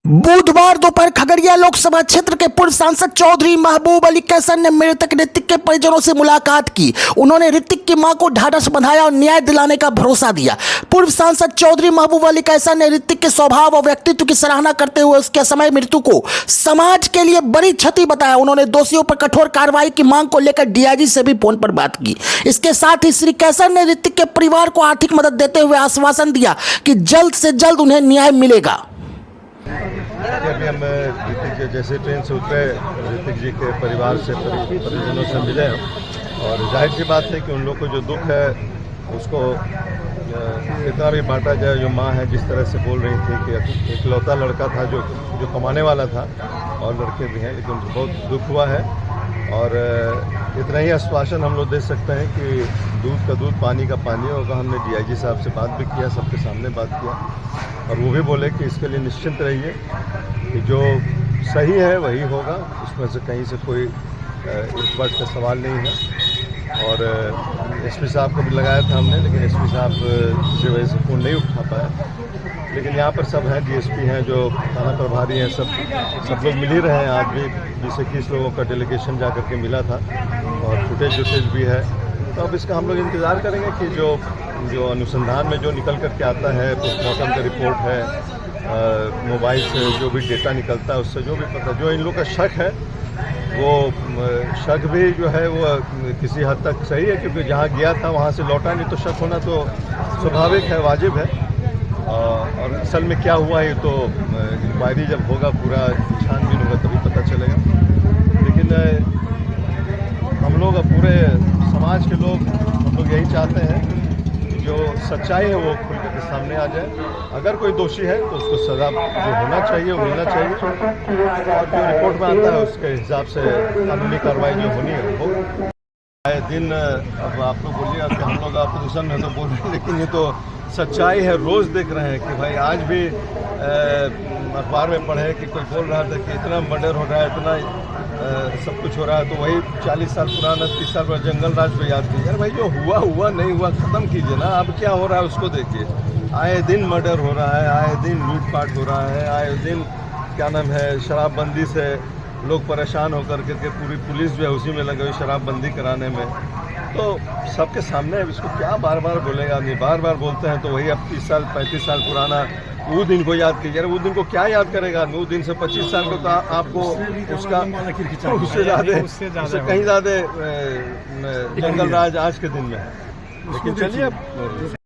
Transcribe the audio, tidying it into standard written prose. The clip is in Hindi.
बुधवार दोपहर खगड़िया लोकसभा क्षेत्र के पूर्व सांसद चौधरी महबूब अली कैसर ने मृतक ऋतिक के परिजनों से मुलाकात की। उन्होंने ऋतिक की मां को ढाढ़स बंधाया और न्याय दिलाने का भरोसा दिया। पूर्व सांसद चौधरी महबूब अली कैसर ने ऋतिक के स्वभाव और व्यक्तित्व की सराहना करते हुए उसके समय मृत्यु को समाज के लिए बड़ी क्षति बताया। उन्होंने दोषियों पर कठोर कार्रवाई की मांग को लेकर डीआईजी से भी फोन पर बात की। इसके साथ ही श्री कैसर ने ऋतिक के परिवार को आर्थिक मदद देते हुए आश्वासन दिया कि जल्द से जल्द उन्हें न्याय मिलेगा। अभी हम ऋतिक जी जैसे ट्रेन से उतरे, ऋतिक जी के परिवार से परिजनों से मिले और जाहिर सी बात है कि उन लोग को जो दुख है उसको कितना भी बांटा जाए। जो माँ है जिस तरह से बोल रही थी कि इकलौता लड़का था जो कमाने वाला था और लड़के भी हैं, लेकिन बहुत दुख हुआ है। और इतना ही आश्वासन हम लोग दे सकते हैं कि दूध का दूध पानी का पानी होगा। हमने डीआईजी साहब से बात भी किया, सबके सामने बात किया और वो भी बोले कि इसके लिए निश्चिंत रहिए कि जो सही है वही होगा, उसमें से कहीं से कोई इस बात का सवाल नहीं है। और एसपी साहब को भी लगाया था हमने, लेकिन एसपी साहब की वजह से फ़ोन नहीं उठा पाया। लेकिन यहाँ पर सब हैं, डीएसपी हैं, जो थाना प्रभारी हैं, सब लोग मिल ही रहे हैं। आज भी 20-21 लोगों का डेलीगेशन जा करके मिला था और फुटेज भी है। तो अब इसका हम लोग इंतज़ार करेंगे कि जो अनुसंधान में जो निकल करके आता है, पोस्टमार्टम का रिपोर्ट है, मोबाइल से जो भी डेटा निकलता है उससे जो भी पता, जो इन लोग का शक है वो शक भी जो है वो किसी हद तक सही है, क्योंकि जहाँ गया था वहाँ से लौटा नहीं, तो शक होना तो स्वाभाविक है, वाजिब है। और असल में क्या हुआ ये तो इंक्वायरी जब होगा, पूरा छानबीन होगा तभी पता चलेगा। लेकिन हम लोग, पूरे समाज के लोग, हम लोग यही चाहते हैं कि जो सच्चाई है वो खुल कर के सामने आ जाए। अगर कोई दोषी है तो उसको सज़ा जो होना चाहिए वो मिलना चाहिए और जो रिपोर्ट में आता है उसके हिसाब से कानूनी कार्रवाई जो होनी है वो आए दिन। अब आप लोग बोलिएगा कि हम लोग अपोजिशन में तो बोल रहे हैं, लेकिन ये तो सच्चाई है, रोज़ देख रहे हैं कि भाई आज भी अखबार में पढ़े कि कोई बोल रहा था कि इतना मर्डर हो रहा है, इतना सब कुछ हो रहा है। तो वही 40 साल पुराना, 30 साल पुराना जंगल राज को याद कीजिए। भाई जो हुआ नहीं हुआ ख़त्म कीजिए ना, अब क्या हो रहा है उसको देखिए। आए दिन मर्डर हो रहा है, आए दिन लूटपाट हो रहा है, आए दिन क्या नाम है शराबबंदी से लोग परेशान होकर के पूरी पुलिस जो है उसी में लगे हुई शराबबंदी कराने में। तो सबके सामने इसको क्या बार बार बोलेगा आदमी, बार बार बोलते हैं तो वही अब 30 साल 35 साल पुराना वो दिन को याद कीजिए। वो दिन को क्या याद करेगा आदमी? वो दिन से 25 साल को तो आपको उसका उससे ज़्यादा, उससे कहीं ज़्यादा जंगल राज आज के दिन में है। लेकिन चलिए अब